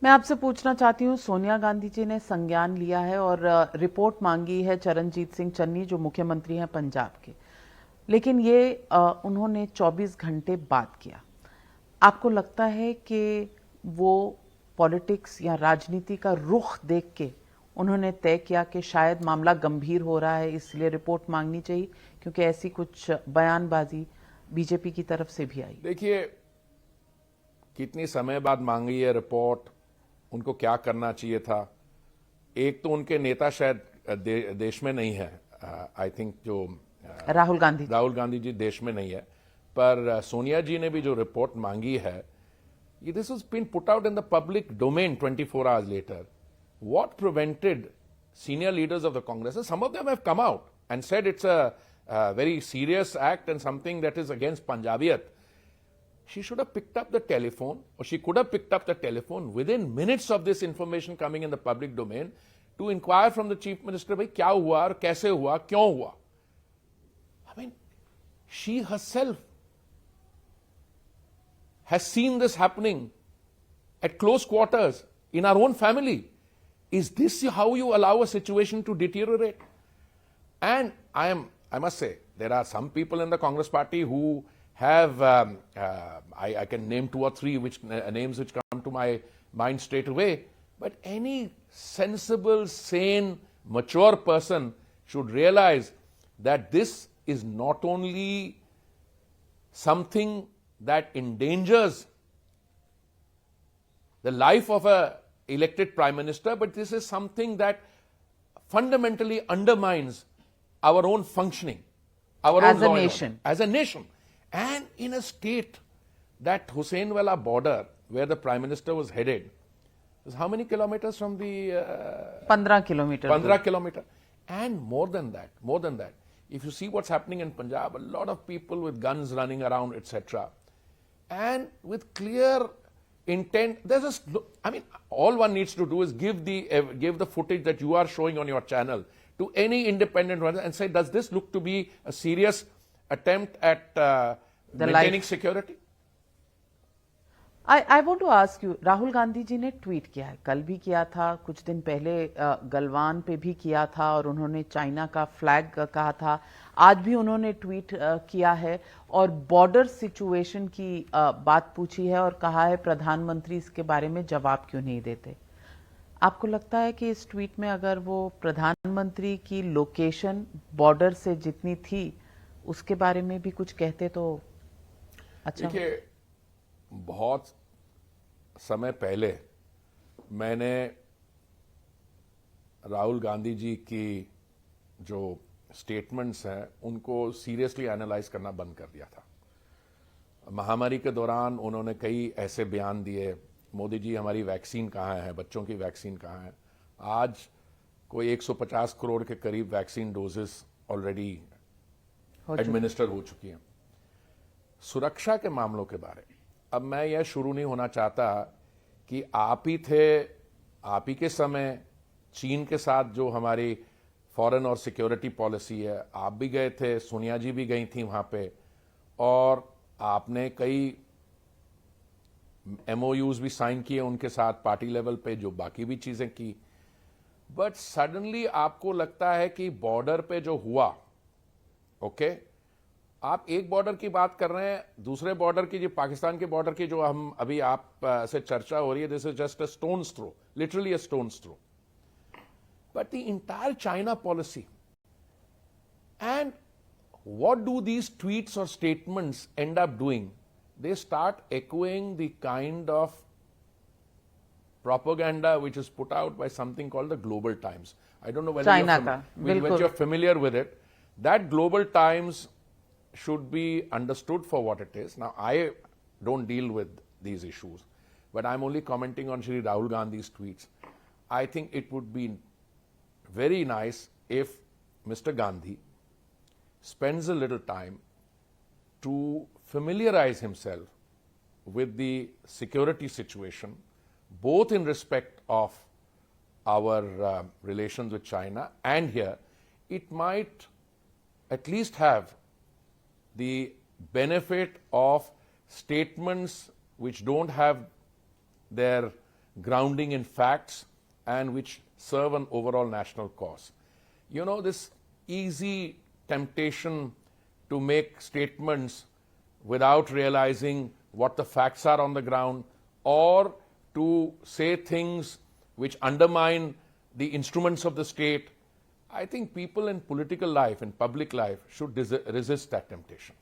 मैं आपसे पूछना चाहती हूँ, सोनिया गांधी जी ने संज्ञान लिया है और रिपोर्ट मांगी है चरणजीत सिंह चन्नी जो मुख्यमंत्री हैं पंजाब के, लेकिन ये उन्होंने 24 घंटे बाद किया। आपको लगता है कि वो पॉलिटिक्स या राजनीति का रुख देख के उन्होंने तय किया कि शायद मामला गंभीर हो रहा है, इसलिए रिपोर्ट मांगनी चाहिए, क्योंकि ऐसी कुछ बयानबाजी बीजेपी की तरफ से भी आई? देखिए, कितनी समय बाद मांगी है रिपोर्ट, उनको क्या करना चाहिए था। एक तो उनके नेता शायद देश में नहीं है, आई थिंक जो राहुल गांधी जी देश में नहीं है, पर सोनिया जी ने भी जो रिपोर्ट मांगी है, this was been put out in the public domain 24 hours later. What prevented senior leaders of the Congress? Some of them have come out and said it's a very serious act and something that is against Punjabiyat. She should have picked up the telephone, or she could have picked up the telephone within minutes of this information coming in the public domain to inquire from the chief minister, bhai kya hua aur kaise hua, kyon hua. I mean, she herself has seen this happening at close quarters in our own family. Is this how you allow a situation to deteriorate? And I must say, there are some people in the Congress party who have, I can name 2 or 3 names which come to my mind straight away, but any sensible, sane, mature person should realize that this is not only something that endangers the life of a elected prime minister, but this is something that fundamentally undermines our own functioning, our as own a law and nation. order, as a nation. And in a state that Husseinwala border, where the prime minister was headed, was how many kilometers from the 15 kilometer. 15 kilometer. And more than that, if you see what's happening in Punjab, a lot of people with guns running around, etc., and with clear intent. I mean, all one needs to do is give the footage that you are showing on your channel to any independent one and say, does this look to be a serious attempt at maintaining security? I want to ask you, Rahul Gandhi ji ने tweet किया है, कल भी किया था, कुछ दिन पहले गलवान पे भी किया था और उन्होंने चाइना का फ्लैग कहा था, आज भी उन्होंने ट्वीट किया है और बॉर्डर सिचुएशन की बात पूछी है और कहा है प्रधानमंत्री इसके बारे में जवाब क्यों नहीं देते। आपको लगता है कि इस ट्वीट में अगर वो प्रधानमंत्री की लोकेशन बॉर्डर से जितनी थी उसके बारे में भी कुछ कहते तो अच्छा? देखिए, बहुत समय पहले मैंने राहुल गांधी जी की जो स्टेटमेंट्स हैं उनको सीरियसली एनालाइज करना बंद कर दिया था। महामारी के दौरान उन्होंने कई ऐसे बयान दिए, मोदी जी हमारी वैक्सीन कहाँ है, बच्चों की वैक्सीन कहाँ है। आज कोई 150 करोड़ के करीब वैक्सीन डोजेस ऑलरेडी एडमिनिस्टर हो चुकी हैं। सुरक्षा के मामलों के बारे में अब मैं यह शुरू नहीं होना चाहता कि आप ही के समय चीन के साथ जो हमारी फॉरेन और सिक्योरिटी पॉलिसी है, आप भी गए थे, सोनिया जी भी गई थी वहां पे, और आपने कई MOUs भी साइन किए उनके साथ पार्टी लेवल पे, जो बाकी भी चीजें की। बट सडनली आपको लगता है कि बॉर्डर पे जो हुआ, ओके, आप एक बॉर्डर की बात कर रहे हैं, दूसरे बॉर्डर की, जो पाकिस्तान के बॉर्डर की जो हम अभी आप से चर्चा हो रही है, this is just a stone's throw, literally a stone's throw. But the entire China policy, and what do these tweets or statements end up doing? They start echoing the kind of propaganda which is put out by something called the Global Times. I don't know whether you're familiar with it. That Global Times should be understood for what it is. Now, I don't deal with these issues, but I'm only commenting on Shri Rahul Gandhi's tweets. I think it would be very nice if Mr. Gandhi spends a little time to familiarize himself with the security situation, both in respect of our relations with China and here. It might at least have the benefit of statements which don't have their grounding in facts and which serve an overall national cause. You know, this easy temptation to make statements without realizing what the facts are on the ground, or to say things which undermine the instruments of the state, I think people in political life, in public life, should resist that temptation.